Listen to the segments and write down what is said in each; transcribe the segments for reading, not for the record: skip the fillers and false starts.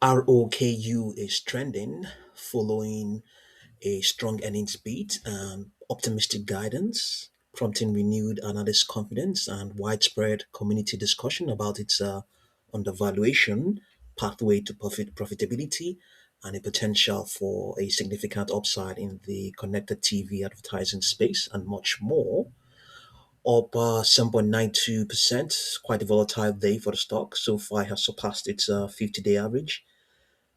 ROKU is trending following a strong earnings beat and optimistic guidance, prompting renewed analyst confidence and widespread community discussion about its undervaluation, pathway to profitability, and a potential for a significant upside in the connected TV advertising space, and much more. Up 7.92%, quite a volatile day for the stock. So far, it has surpassed its 50-day average.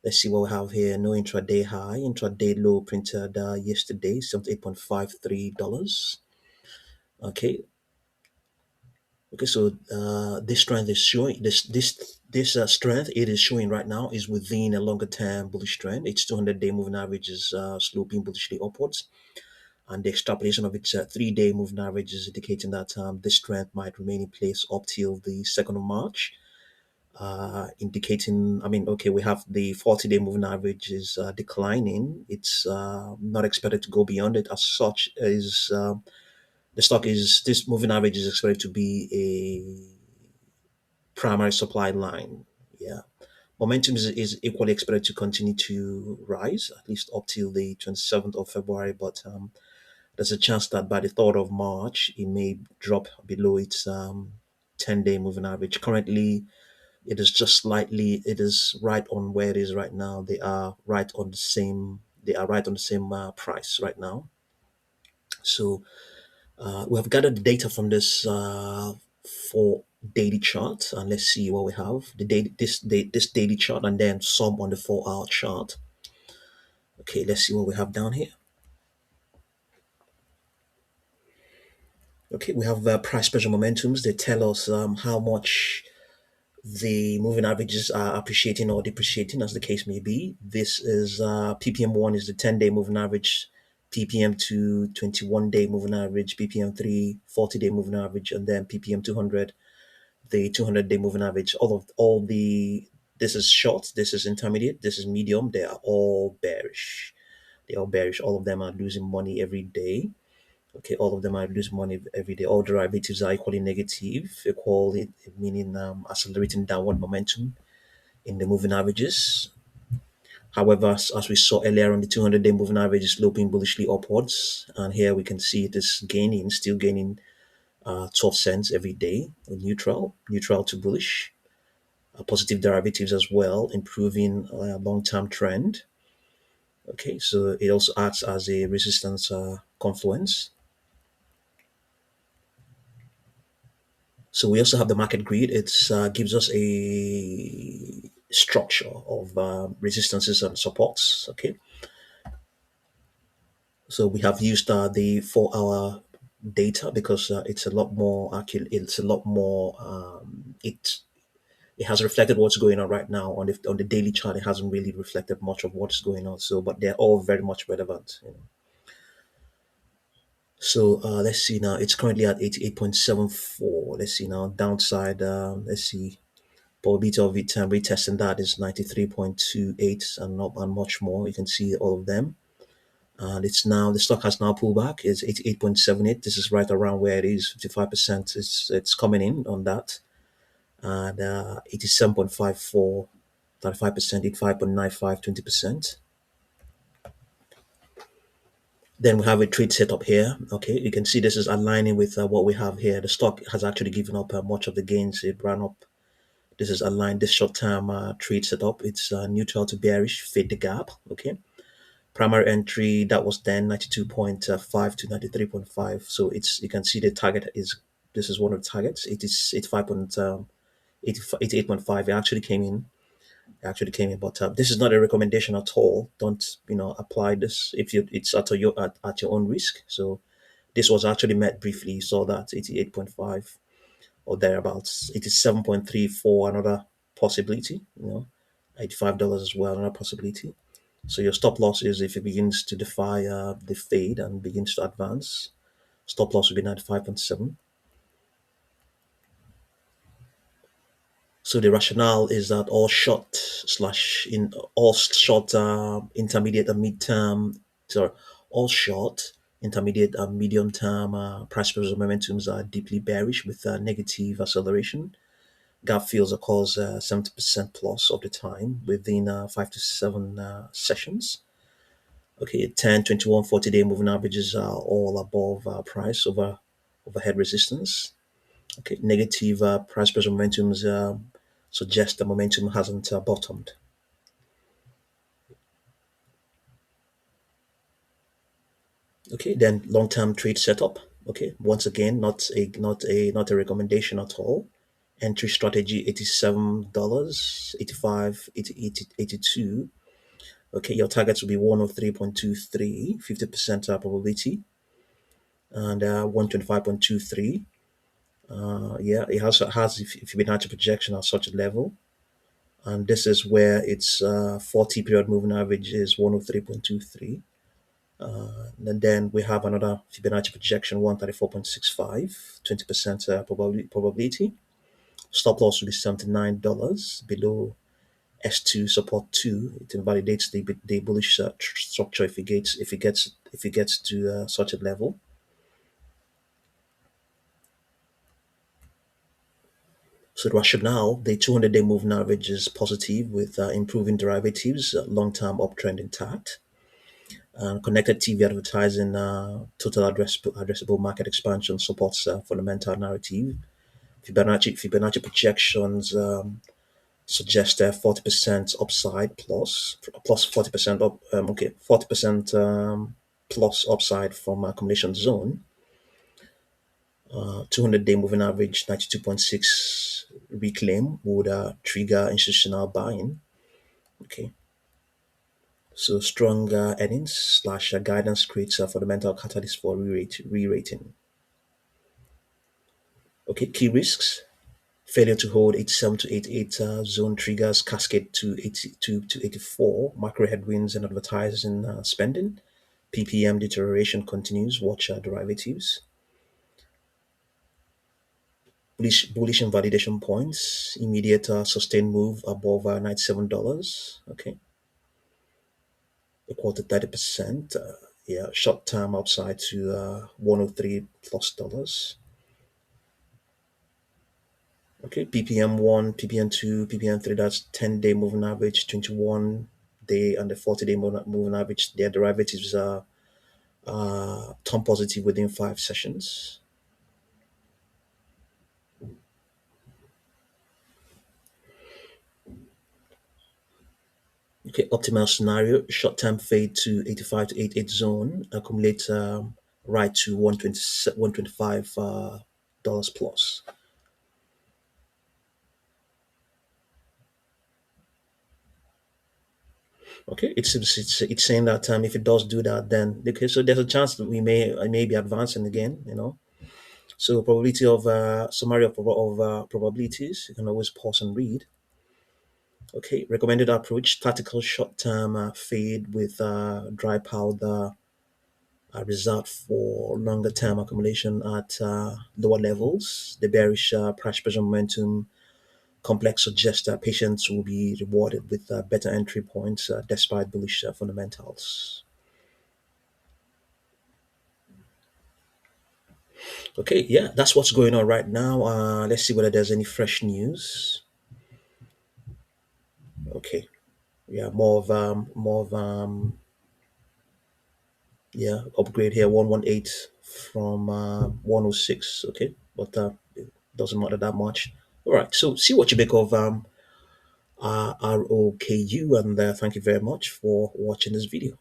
Let's see what we have here. No intraday high, intraday low printed yesterday, $78.53. Okay, okay. So this strength is showing this strength it is showing right now is within a longer term bullish trend. Its 200-day moving average is sloping bullishly upwards, and the extrapolation of its 3-day moving average is indicating that this trend might remain in place up till the 2nd of March, indicating, I mean, okay, we have the 40-day moving average is declining. It's not expected to go beyond it as such. Is The stock is this moving average is expected to be a primary supply line. Yeah. Momentum is equally expected to continue to rise, at least up till the 27th of February. But there's a chance that by the 3rd of March, it may drop below its 10-day moving average. Currently, it is just slightly, it is right on where it is right now. They are right on the same price right now. So we have gathered the data from this for daily chart, and let's see what we have. This daily chart, and then some on the 4-hour chart. Okay, let's see what we have down here. Okay, we have price pressure momentums. They tell us how much the moving averages are appreciating or depreciating, as the case may be. This is ppm1 is the 10-day moving average, ppm2 21-day moving average, ppm3 40-day moving average, and then ppm200 the 200-day moving average. All the This is short, this is intermediate, this is medium. They are all bearish. They are bearish. All of them are losing money every day. Okay, all of them are losing money every day. All derivatives are equally negative, equally meaning accelerating downward momentum in the moving averages. However, as we saw earlier on, the 200-day moving average is sloping bullishly upwards, and here we can see it is gaining, still gaining 12 cents every day. Neutral to bullish. Positive derivatives as well, improving long-term trend. Okay, so it also acts as a resistance confluence. So we also have the market grid. It gives us a structure of resistances and supports. Okay, so we have used the 4-hour data because it's a lot more accurate. It's a lot more. It has reflected what's going on right now on the daily chart. It hasn't really reflected much of what's going on. So, but they're all very much relevant. So let's see now. It's currently at 88.74. Let's see now. Downside. Let's see. Probability of it retesting that is 93.28 and not and much more. You can see all of them. And it's now the stock has now pulled back. It's 88.78. This is right around where it is. 55%. It's coming in on that. And 87.54, 35%, 85.95, 20%. Then we have a trade setup here. Okay, you can see this is aligning with what we have here. The stock has actually given up much of the gains it ran up. This is aligned. This short-term trade setup. It's neutral to bearish. Fade the gap. Okay. Primary entry that was then 92.5 to 93.5. So it's you can see the target is this is one of the targets. It is 88.5. It actually came in. But this is not a recommendation at all. Don't apply this if you it's at your own risk. So this was actually met briefly. You saw that 88.5 or thereabouts. It is 7.34, another possibility. $85 as well, another possibility. So your stop loss is if it begins to defy the fade and begins to advance. Stop loss will be 95.7. So the rationale is that all short slash in all short intermediate and mid-term, sorry, all short intermediate and medium-term price pressure momentums are deeply bearish with negative acceleration. Gap fills occurs 70% plus of the time within 5 to 7 sessions. Okay, 10, 21, 40-day moving averages are all above price over overhead resistance. Okay, negative price pressure momentums suggest the momentum hasn't bottomed. Okay, then long-term trade setup. Okay, once again, not a recommendation at all. Entry strategy $87, 85, 80, 82. Okay, your targets will be 103.23, 50% probability, and 125.23. Yeah, it has Fibonacci projection at such a level, and this is where its 40 period moving average is 103.23. And then we have another Fibonacci projection 134.65, 20% probability. Stop loss will be $79 below S2 support 2. It invalidates the bullish structure if it gets to such a level. So the rationale, the 200-day moving average is positive with improving derivatives, long-term uptrend intact, connected TV advertising, total addressable market expansion supports fundamental narrative. Fibonacci projections suggest 40% upside plus 40% up. Okay, 40% plus upside from accumulation zone. 200-day moving average 92.6 reclaim would trigger institutional buying. Okay, so strong earnings slash guidance creates a fundamental catalyst for re-rating. Okay, key risks. Failure to hold 87 to 88 zone triggers cascade to 82 to 84. Macro headwinds and advertising spending. PPM deterioration continues. Watch derivatives. Bullish invalidation points. Immediate sustained move above $97. Okay, equal to 30%. Yeah, short term upside to 103 plus dollars. Okay, ppm 1, ppm 2, ppm 3, that's 10-day moving average, 21-day and the 40-day moving average. Their derivatives are turn positive within 5 sessions. Okay, optimal scenario, short term fade to 85 to 88 zone, accumulate right to 125 dollars plus. Okay, it's saying that if it does do that, then okay, so there's a chance that I may be advancing again, So probability of summary of probabilities. You can always pause and read. Okay, recommended approach: tactical short-term fade with dry powder reserved for longer-term accumulation at lower levels. The bearish price pressure momentum complex suggests that patients will be rewarded with better entry points despite bullish fundamentals. Okay, yeah, that's what's going on right now. Let's see whether there's any fresh news. Okay, yeah, yeah, upgrade here 118 from 106. Okay, but it doesn't matter that much. All right, so see what you make of ROKU, and thank you very much for watching this video.